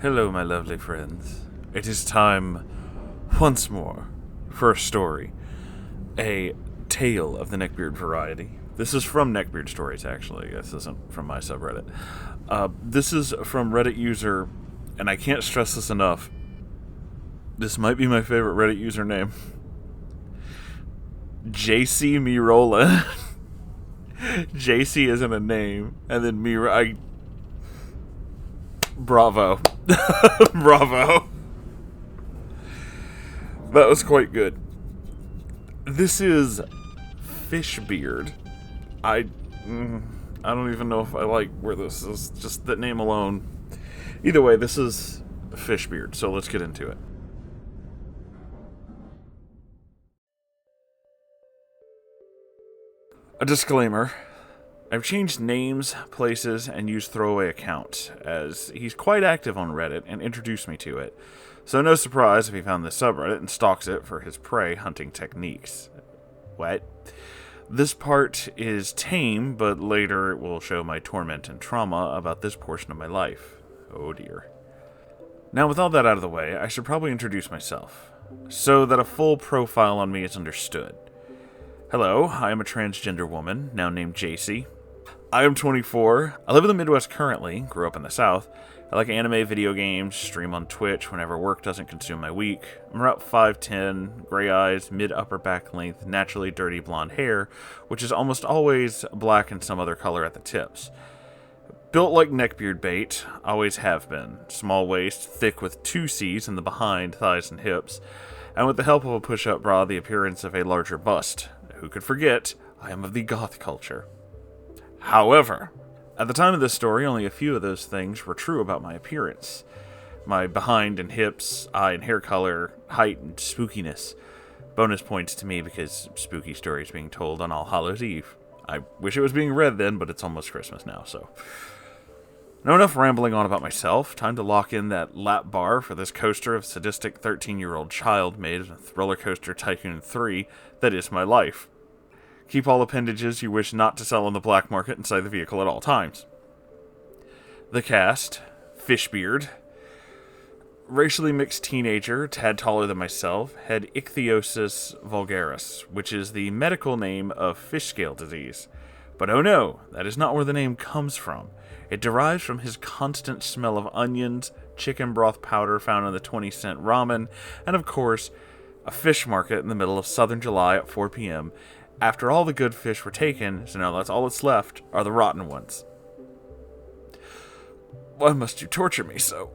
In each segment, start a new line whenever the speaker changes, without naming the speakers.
Hello, my lovely friends. It is time once more for a story. A tale of the neckbeard variety. This is from Neckbeard Stories, actually. This isn't from my subreddit. This is from Reddit user, and I can't stress this enough. This might be my favorite Reddit username. JC Mirola. JC isn't a name, and then Bravo. Bravo. That was quite good. This is Fishbeard. I don't even know if I like where this is. Just that name alone. Either way, this is Fishbeard, so let's get into it. A disclaimer. I've changed names, places, and used throwaway accounts, as he's quite active on Reddit and introduced me to it. So no surprise if he found this subreddit and stalks it for his prey hunting techniques. What? This part is tame, but later it will show my torment and trauma about this portion of my life. Oh dear. Now with all that out of the way, I should probably introduce myself, so that a full profile on me is understood. Hello, I am a transgender woman, now named JC. I am 24. I live in the Midwest currently, grew up in the South. I like anime, video games, stream on Twitch whenever work doesn't consume my week. I'm about 5'10", gray eyes, mid-upper back length, naturally dirty blonde hair, which is almost always black and some other color at the tips. Built like neckbeard bait, always have been. Small waist, thick with 2 C's in the behind, thighs, and hips. And with the help of a push-up bra, the appearance of a larger bust. Who could forget, I am of the goth culture. However, at the time of this story, only a few of those things were true about my appearance. My behind and hips, eye and hair color, height, and spookiness. Bonus points to me because spooky stories being told on All Hallows Eve. I wish it was being read then, but it's almost Christmas now, so. Now enough rambling on about myself. Time to lock in that lap bar for this coaster of sadistic 13-year-old child made with Roller Coaster Tycoon 3 that is my life. Keep all appendages you wish not to sell on the black market inside the vehicle at all times. The cast: Fishbeard, racially mixed teenager, a tad taller than myself, had ichthyosis vulgaris, which is the medical name of fish scale disease. But oh no, that is not where the name comes from. It derives from his constant smell of onions, chicken broth powder found in the 20-cent ramen, and of course, a fish market in the middle of Southern July at 4 p.m., after all the good fish were taken, so now that's all that's left, are the rotten ones. Why must you torture me so?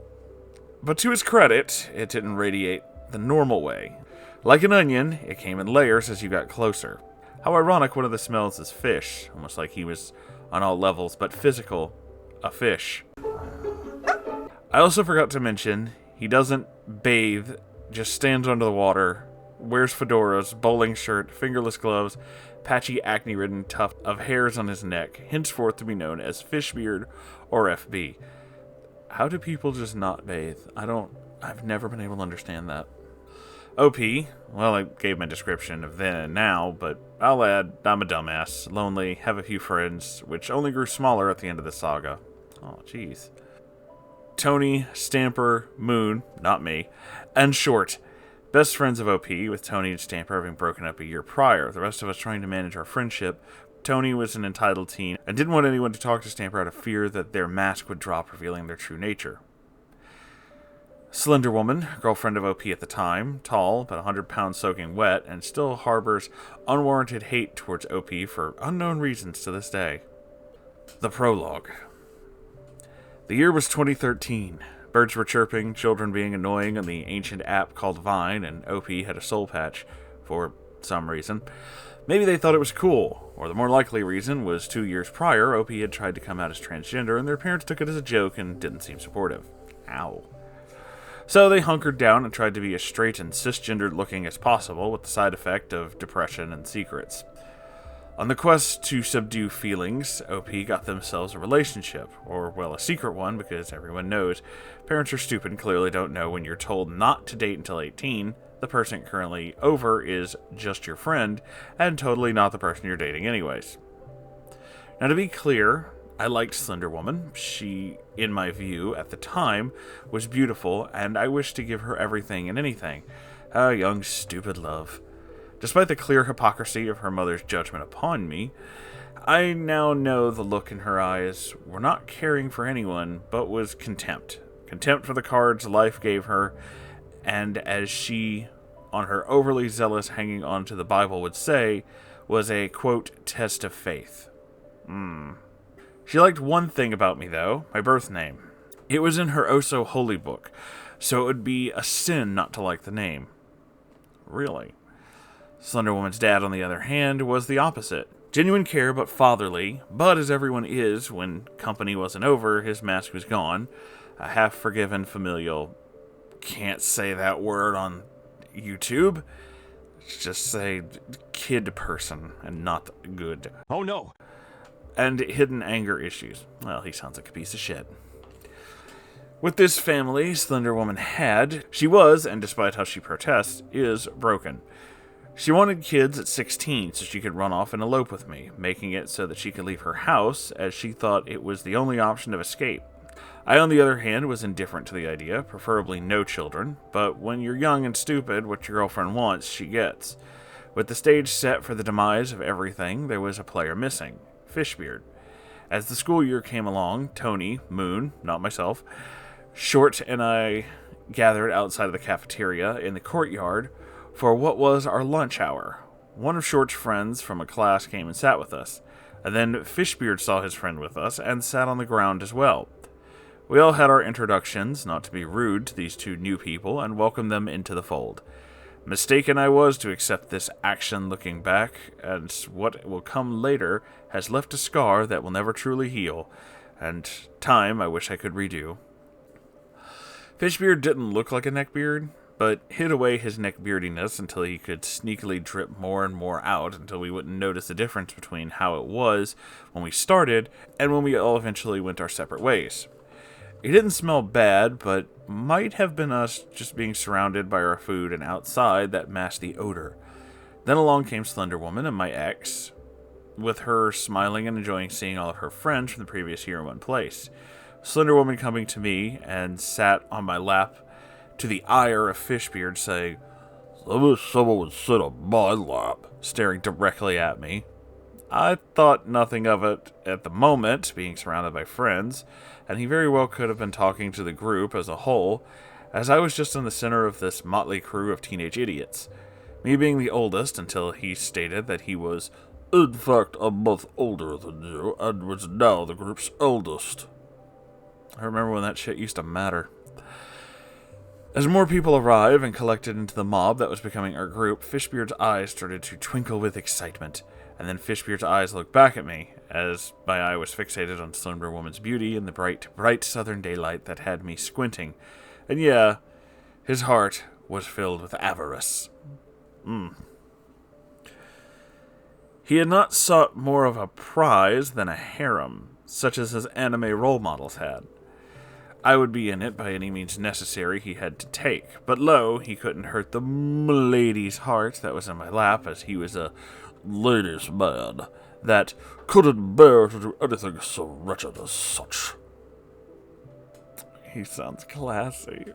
But to his credit, it didn't radiate the normal way. Like an onion, it came in layers as you got closer. How ironic one of the smells is fish, almost like he was, on all levels but physical, a fish. I also forgot to mention, he doesn't bathe, just stands under the water, wears fedoras, bowling shirt, fingerless gloves, patchy acne-ridden tuft of hairs on his neck, henceforth to be known as Fishbeard or FB. How do people just not bathe? I've never been able to understand that. OP, well, I gave my description of then and now, but I'll add, I'm a dumbass, lonely, have a few friends, which only grew smaller at the end of the saga. Oh, jeez. Tony, Stamper, Moon, not me, and Short. Best friends of OP, with Tony and Stamper having broken up a year prior, the rest of us trying to manage our friendship. Tony was an entitled teen and didn't want anyone to talk to Stamper out of fear that their mask would drop, revealing their true nature. Slender Woman, girlfriend of OP at the time, tall, about 100 pounds soaking wet, and still harbors unwarranted hate towards OP for unknown reasons to this day. The prologue. The year was 2013. Birds were chirping, children being annoying on the ancient app called Vine, and OP had a soul patch, for some reason. Maybe they thought it was cool, or the more likely reason was 2 years prior, OP had tried to come out as transgender, and their parents took it as a joke and didn't seem supportive. Ow. So they hunkered down and tried to be as straight and cisgendered looking as possible, with the side effect of depression and secrets. On the quest to subdue feelings, OP got themselves a relationship, or, well, a secret one, because everyone knows parents are stupid and clearly don't know when you're told not to date until 18, the person currently over is just your friend, and totally not the person you're dating anyways. Now, to be clear, I liked Slender Woman. She, in my view, at the time, was beautiful, and I wished to give her everything and anything. Ah, young, stupid love. Despite the clear hypocrisy of her mother's judgment upon me, I now know the look in her eyes were not caring for anyone, but was contempt. Contempt for the cards life gave her, and as she, on her overly zealous hanging on to the Bible would say, was a, quote, test of faith. She liked one thing about me, though, my birth name. It was in her oh-so-holy book, so it would be a sin not to like the name. Really. Slender Woman's dad, on the other hand, was the opposite. Genuine care, but fatherly, but as everyone is, when company wasn't over, his mask was gone. A half-forgiven familial, can't say that word on YouTube. Just say kid person, and not good.
Oh no!
And hidden anger issues. Well, he sounds like a piece of shit. With this family Slender Woman had, she was, and despite how she protests, is broken. She wanted kids at 16 so she could run off and elope with me, making it so that she could leave her house, as she thought it was the only option of escape. I, on the other hand, was indifferent to the idea, preferably no children, but when you're young and stupid, what your girlfriend wants, she gets. With the stage set for the demise of everything, there was a player missing. Fishbeard. As the school year came along, Tony, Moon, not myself, Short and I gathered outside of the cafeteria in the courtyard for what was our lunch hour. One of Short's friends from a class came and sat with us, and then Fishbeard saw his friend with us and sat on the ground as well. We all had our introductions, not to be rude to these two new people, and welcomed them into the fold. Mistaken I was to accept this action looking back, and what will come later has left a scar that will never truly heal, and time I wish I could redo. Fishbeard didn't look like a neckbeard, but hid away his neckbeardiness until he could sneakily drip more and more out until we wouldn't notice the difference between how it was when we started and when we all eventually went our separate ways. It didn't smell bad, but might have been us just being surrounded by our food and outside that masked the odor. Then along came Slender Woman and my ex, with her smiling and enjoying seeing all of her friends from the previous year in one place. Slender Woman coming to me and sat on my lap, to the ire of Fishbeard, saying, "I wish someone would sit on my lap," staring directly at me. I thought nothing of it at the moment, being surrounded by friends, and he very well could have been talking to the group as a whole, as I was just in the center of this motley crew of teenage idiots. Me being the oldest, until he stated that he was, in fact, a month older than you, and was now the group's eldest. I remember when that shit used to matter. As more people arrived and collected into the mob that was becoming our group, Fishbeard's eyes started to twinkle with excitement, and then Fishbeard's eyes looked back at me, as my eye was fixated on Slender Woman's beauty in the bright southern daylight that had me squinting. And yeah, his heart was filled with avarice. He had not sought more of a prize than a harem, such as his anime role models had. I would be in it by any means necessary he had to take, but lo, he couldn't hurt the lady's heart that was in my lap, as he was a ladies' man that couldn't bear to do anything so wretched as such. He sounds classy.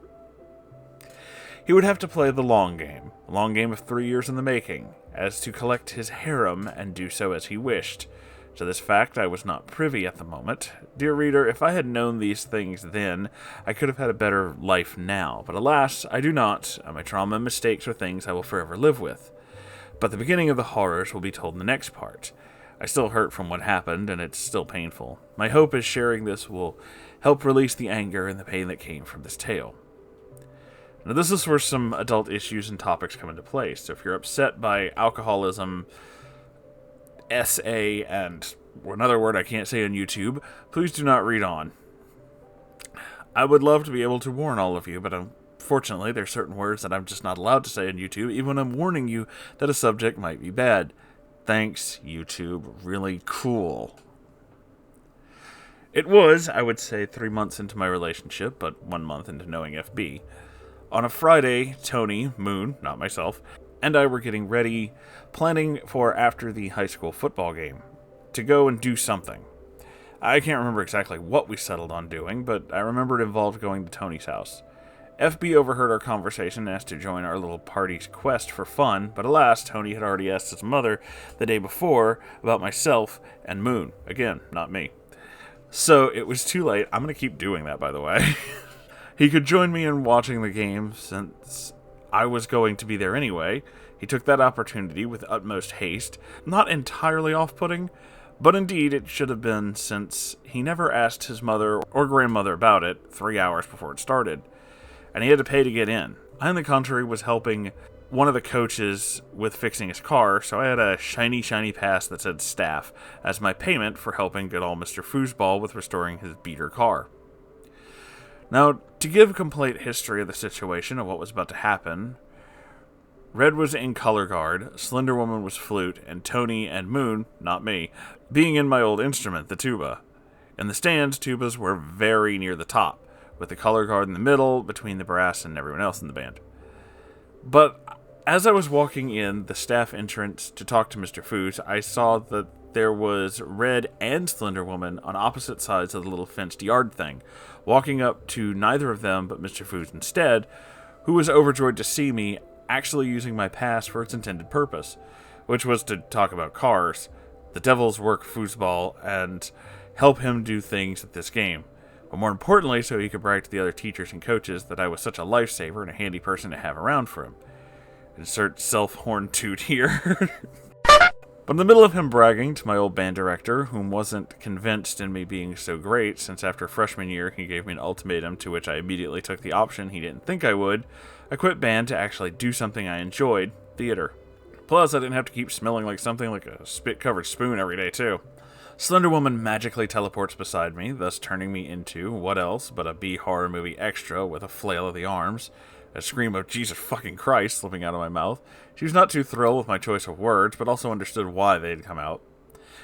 He would have to play the long game, a long game of 3 years in the making, as to collect his harem and do so as he wished. To this fact I was not privy at the moment. Dear reader, if I had known these things then, I could have had a better life now, but alas, I do not, and my trauma and mistakes are things I will forever live with. But the beginning of the horrors will be told in the next part. I still hurt from what happened, and it's still painful. My hope is sharing this will help release the anger and the pain that came from this tale. Now, this is where some adult issues and topics come into place. So if you're upset by alcoholism, SA, and another word I can't say on YouTube, please do not read on. I would love to be able to warn all of you, but unfortunately there's certain words that I'm just not allowed to say on YouTube, even when I'm warning you that a subject might be bad. Thanks, YouTube. Really cool. It was, I would say, 3 months into my relationship, but 1 month into knowing FB. On a Friday, Tony, Moon, not myself, and I were getting ready, planning for after the high school football game, to go and do something. I can't remember exactly what we settled on doing, but I remember it involved going to Tony's house. FB overheard our conversation and asked to join our little party's quest for fun, but alas, Tony had already asked his mother the day before about myself and Moon. Again, not me. So it was too late. I'm going to keep doing that, by the way. He could join me in watching the game since I was going to be there anyway. He took that opportunity with utmost haste, not entirely off-putting, but indeed it should have been, since he never asked his mother or grandmother about it 3 hours before it started, and he had to pay to get in. I, on the contrary, was helping one of the coaches with fixing his car, so I had a shiny pass that said staff as my payment for helping good old Mr. Foosball with restoring his beater car. Now, to give a complete history of the situation of what was about to happen, Red was in color guard, Slender Woman was flute, and Tony and Moon, not me, being in my old instrument, the tuba. In the stands, tubas were very near the top, with the color guard in the middle, between the brass and everyone else in the band. But as I was walking in the staff entrance to talk to Mr. Foos, I saw that there was Red and Slender Woman on opposite sides of the little fenced yard thing, walking up to neither of them but Mr. Foos instead, who was overjoyed to see me actually using my pass for its intended purpose, which was to talk about cars, the devil's work foosball, and help him do things at this game. But more importantly, so he could brag to the other teachers and coaches that I was such a lifesaver and a handy person to have around for him. Insert self-horn toot here. But in the middle of him bragging to my old band director, whom wasn't convinced in me being so great, since after freshman year he gave me an ultimatum to which I immediately took the option he didn't think I would, I quit band to actually do something I enjoyed, theater. Plus, I didn't have to keep smelling like something like a spit-covered spoon every day, too. Slender Woman magically teleports beside me, thus turning me into, what else but a B-horror movie extra with a flail of the arms, a scream of Jesus fucking Christ slipping out of my mouth. She was not too thrilled with my choice of words, but also understood why they had come out.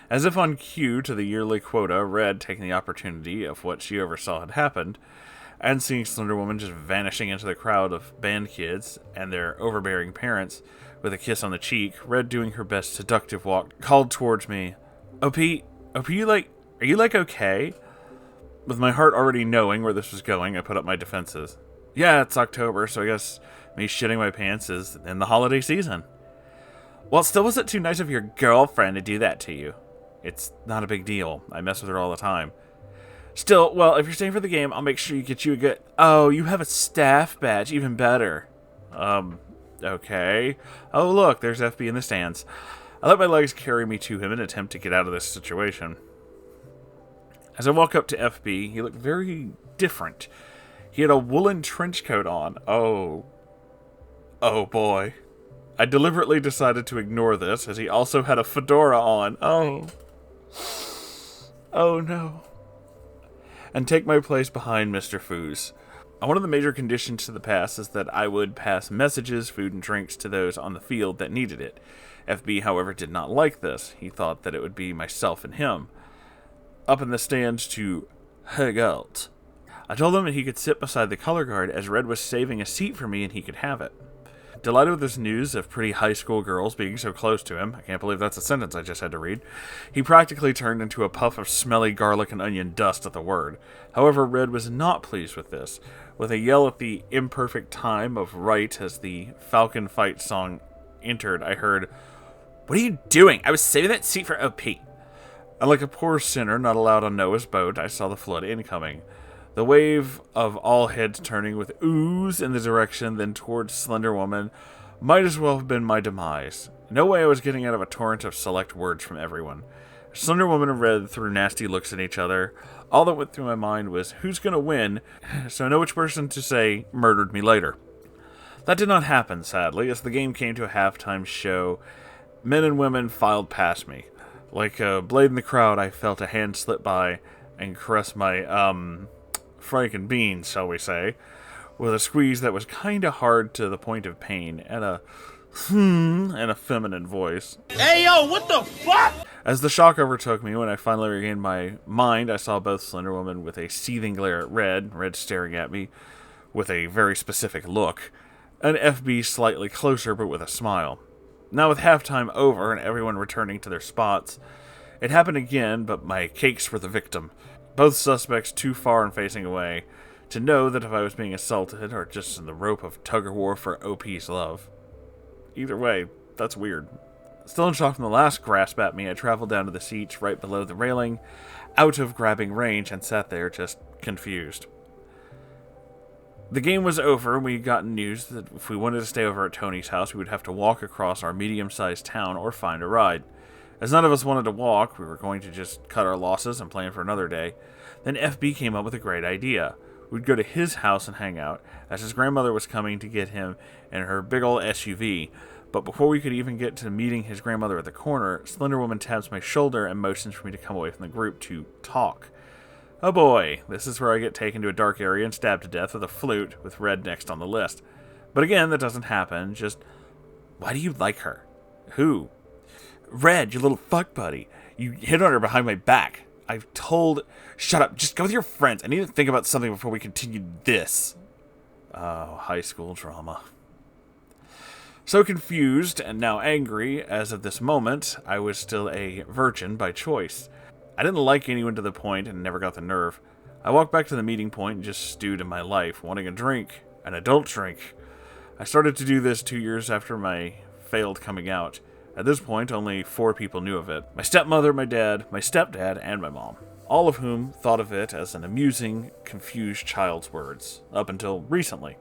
As if on cue to the yearly quota, Red, taking the opportunity of what she oversaw had happened, and seeing Slender Woman just vanishing into the crowd of band kids and their overbearing parents with a kiss on the cheek, Red, doing her best seductive walk, called towards me, OP, are you okay? With my heart already knowing where this was going, I put up my defenses. Yeah, it's October, so I guess me shitting my pants is in the holiday season. Well, it still wasn't too nice of your girlfriend to do that to you. It's not a big deal. I mess with her all the time. Still, well, if you're staying for the game, I'll make sure you get you a good... Oh, you have a staff badge. Even better. Okay. Oh, look, there's FB in the stands. I let my legs carry me to him in an attempt to get out of this situation. As I walk up to FB, he looked very different. He had a woolen trench coat on. Oh boy. I deliberately decided to ignore this, as he also had a fedora on. Oh no. And take my place behind Mr. Foos. One of the major conditions to the pass is that I would pass messages, food, and drinks to those on the field that needed it. FB, however, did not like this. He thought that it would be myself and him up in the stands to hang out. I told him that he could sit beside the color guard, as Red was saving a seat for me and he could have it. Delighted with this news of pretty high school girls being so close to him, I can't believe that's a sentence I just had to read, he practically turned into a puff of smelly garlic and onion dust at the word. However, Red was not pleased with this. With a yell at the imperfect time of right as the Falcon Fight song entered, I heard, "What are you doing? I was saving that seat for OP." And like a poor sinner not allowed on Noah's boat, I saw the flood incoming. The wave of all heads turning with ooze in the direction, then towards Slender Woman, might as well have been my demise. No way I was getting out of a torrent of select words from everyone. Slender Woman and Red threw nasty looks at each other. All that went through my mind was, who's gonna win, so I know which person to say murdered me later. That did not happen, sadly, as the game came to a halftime show. Men and women filed past me. Like a blade in the crowd, I felt a hand slip by and caress my, Franken beans, shall we say, with a squeeze that was kinda hard to the point of pain, and a and a feminine voice.
Hey yo, what the fuck?
As the shock overtook me, when I finally regained my mind, I saw both Slender Woman with a seething glare at Red staring at me with a very specific look, and FB slightly closer but with a smile. Now with halftime over and everyone returning to their spots, It happened again, but my cakes were the victim. Both suspects too far and facing away to know that if I was being assaulted or just in the rope of tug-of-war for OP's love. Either way, that's weird. Still in shock from the last grasp at me, I traveled down to the seats right below the railing, out of grabbing range, and sat there just confused. The game was over, and we got news that if we wanted to stay over at Tony's house, we would have to walk across our medium-sized town or find a ride. As none of us wanted to walk, we were going to just cut our losses and plan for another day. Then FB came up with a great idea. We'd go to his house and hang out, as his grandmother was coming to get him in her big ol' SUV. But before we could even get to meeting his grandmother at the corner, Slender Woman taps my shoulder and motions for me to come away from the group to talk. Oh boy, this is where I get taken to a dark area and stabbed to death with a flute, with Red next on the list. But again, that doesn't happen. Just, why do you like her? Who? Red, your little fuck buddy. You hit on her behind my back. I've told... Shut up, just go with your friends. I need to think about something before we continue this. Oh, high school drama. So confused and now angry, as of this moment, I was still a virgin by choice. I didn't like anyone to the point and never got the nerve. I walked back to the meeting point and just stewed in my life, wanting a drink, an adult drink. I started to do this 2 years after my failed coming out. At this point, only 4 people knew of it. My stepmother, my dad, my stepdad, and my mom. All of whom thought of it as an amusing, confused child's words, up until recently.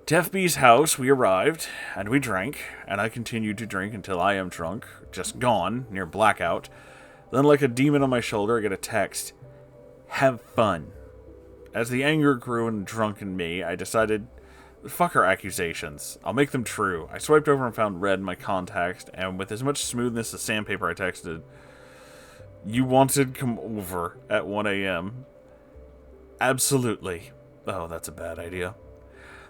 To FB's house, we arrived, and we drank, and I continued to drink until I am drunk, just gone, near blackout. Then, like a demon on my shoulder, I get a text. Have fun. As the anger grew and drunken me, I decided, fuck her accusations. I'll make them true. I swiped over and found Red in my contacts, and with as much smoothness as sandpaper, I texted, you wanted come over at 1 a.m. Absolutely. Oh, that's a bad idea.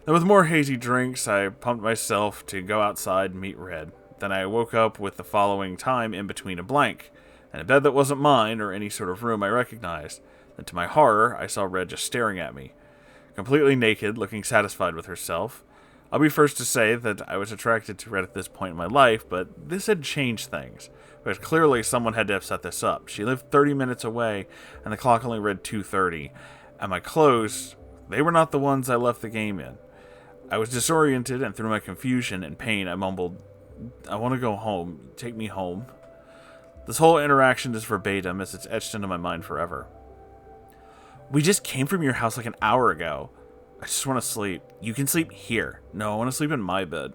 Then with more hazy drinks, I pumped myself to go outside and meet Red. Then I woke up with the following time in between a blank, and a bed that wasn't mine or any sort of room I recognized. Then to my horror, I saw Red just staring at me. Completely naked, looking satisfied with herself. I'll be first to say that I was attracted to Red at this point in my life, but this had changed things. But clearly someone had to have set this up. She lived 30 minutes away, and the clock only read 2:30. And my clothes, they were not the ones I left the game in. I was disoriented, and through my confusion and pain, I mumbled, I want to go home. Take me home. This whole interaction is verbatim, as it's etched into my mind forever. We just came from your house like an hour ago. I just want to sleep. You can sleep here. No, I want to sleep in my bed.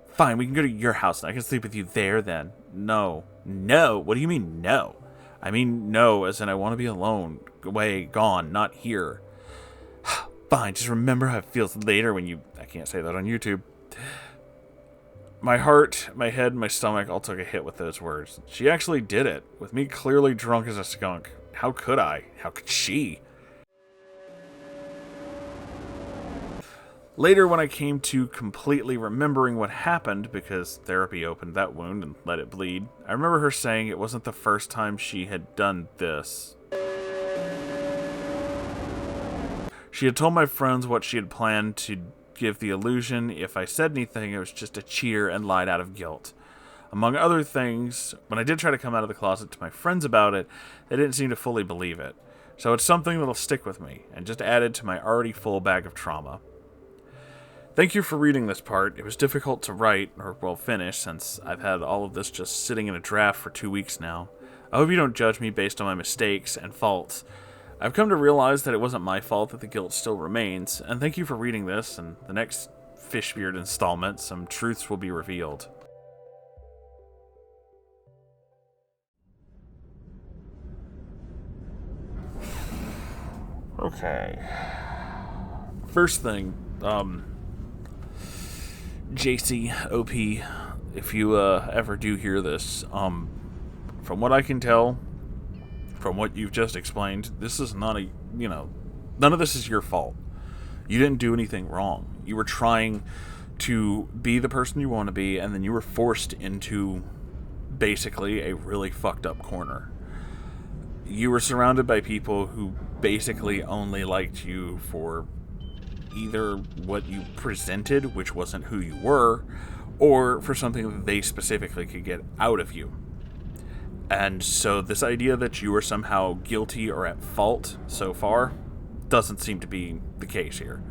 Fine, we can go to your house, and I can sleep with you there then. No. No? What do you mean, no? I mean, no, as in I want to be alone. Away, gone, not here. Fine, just remember how it feels later when you... I can't say that on YouTube. My heart, my head, my stomach all took a hit with those words. She actually did it, with me clearly drunk as a skunk. How could I? How could she? Later, when I came to completely remembering what happened, because therapy opened that wound and let it bleed, I remember her saying it wasn't the first time she had done this. She had told my friends what she had planned to give the illusion if I said anything, it was just a cheer and lied out of guilt. Among other things, when I did try to come out of the closet to my friends about it, they didn't seem to fully believe it. So it's something that'll stick with me, and just added to my already full bag of trauma. Thank you for reading this part. It was difficult to write, or well finish, since I've had all of this just sitting in a draft for 2 weeks now. I hope you don't judge me based on my mistakes and faults. I've come to realize that it wasn't my fault that the guilt still remains, and thank you for reading this, and the next Fishbeard installment, some truths will be revealed. Okay. First thing, JC, OP, if you ever do hear this, from what I can tell, from what you've just explained, this is not a, none of this is your fault. You didn't do anything wrong. You were trying to be the person you want to be, and then you were forced into basically a really fucked up corner. You were surrounded by people who basically only liked you for either what you presented, which wasn't who you were, or for something that they specifically could get out of you. And so this idea that you are somehow guilty or at fault so far doesn't seem to be the case here.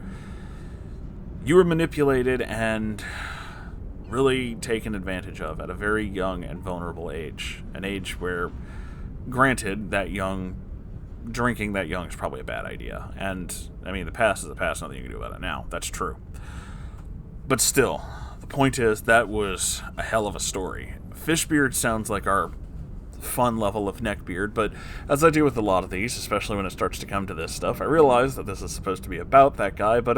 You were manipulated and really taken advantage of at a very young and vulnerable age. An age where, granted, drinking that young is probably a bad idea. And, I mean, the past is the past, nothing you can do about it now. That's true. But still, the point is, that was a hell of a story. Fishbeard sounds like our fun level of neckbeard, but as I do with a lot of these, especially when it starts to come to this stuff, I realize that this is supposed to be about that guy, but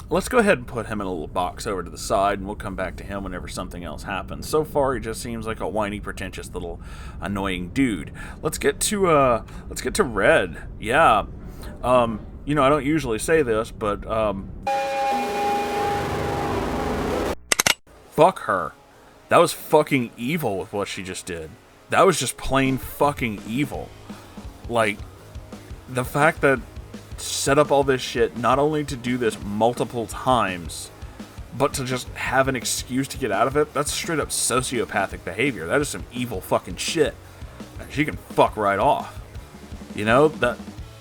let's go ahead and put him in a little box over to the side, and we'll come back to him whenever something else happens. So far, he just seems like a whiny, pretentious little annoying dude. Let's get to Red. Yeah. You know, I don't usually say this, but fuck her. That was fucking evil with what she just did. That was just plain fucking evil. Like, the fact that set up all this shit, not only to do this multiple times, but to just have an excuse to get out of it, that's straight up sociopathic behavior. That is some evil fucking shit. And she can fuck right off. You know,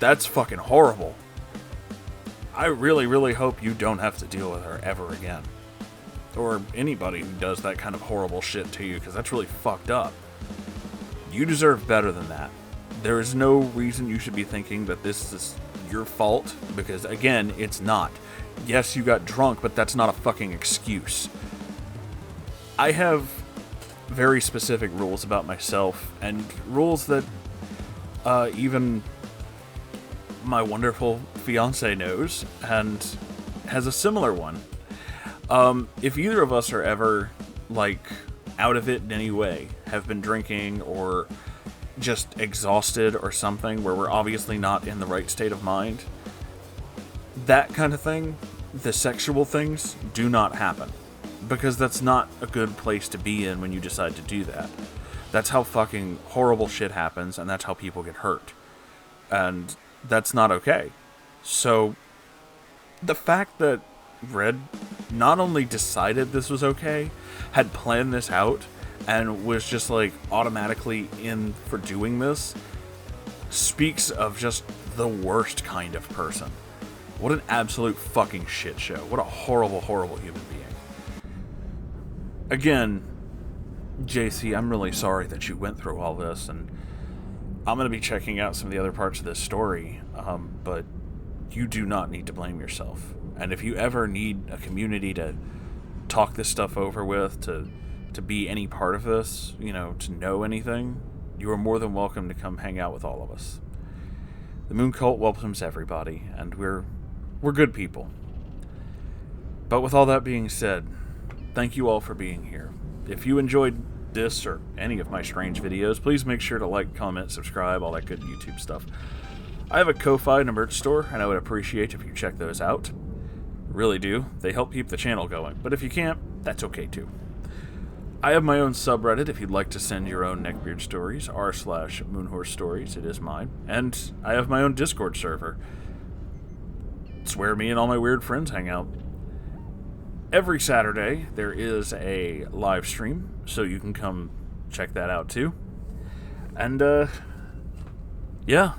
that's fucking horrible. I really, really hope you don't have to deal with her ever again. Or anybody who does that kind of horrible shit to you, because that's really fucked up. You deserve better than that. There is no reason you should be thinking that this is your fault, because again, it's not. Yes, you got drunk, but that's not a fucking excuse. I have very specific rules about myself, and rules that even my wonderful fiance knows, and has a similar one. If either of us are ever, like, out of it in any way, have been drinking or just exhausted or something where we're obviously not in the right state of mind, that kind of thing, the sexual things, do not happen. Because that's not a good place to be in when you decide to do that. That's how fucking horrible shit happens, and that's how people get hurt. And that's not okay. So, the fact that Red not only decided this was okay, had planned this out, and was just like automatically in for doing this, speaks of just the worst kind of person. What an absolute fucking shit show. What a horrible, horrible human being. Again, JC, I'm really sorry that you went through all this, and I'm going to be checking out some of the other parts of this story, but you do not need to blame yourself. And if you ever need a community to talk this stuff over with, to be any part of this, you know, to know anything, you are more than welcome to come hang out with all of us. The Moon Cult welcomes everybody, and we're good people. But with all that being said, thank you all for being here. If you enjoyed this or any of my strange videos, please make sure to like, comment, subscribe, all that good YouTube stuff. I have a Ko-Fi and a merch store, and I would appreciate if you check those out. Really do. They help keep the channel going. But if you can't, that's okay too. I have my own subreddit if you'd like to send your own neckbeard stories, r/Moonhorse Stories, it is mine. And I have my own Discord server. It's where me and all my weird friends hang out. Every Saturday, there is a live stream, so you can come check that out too. And, yeah.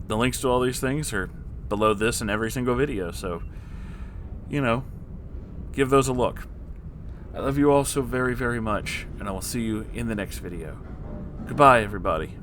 The links to all these things are below this in every single video, so, you know, give those a look. I love you all so very, very much, and I will see you in the next video. Goodbye, everybody.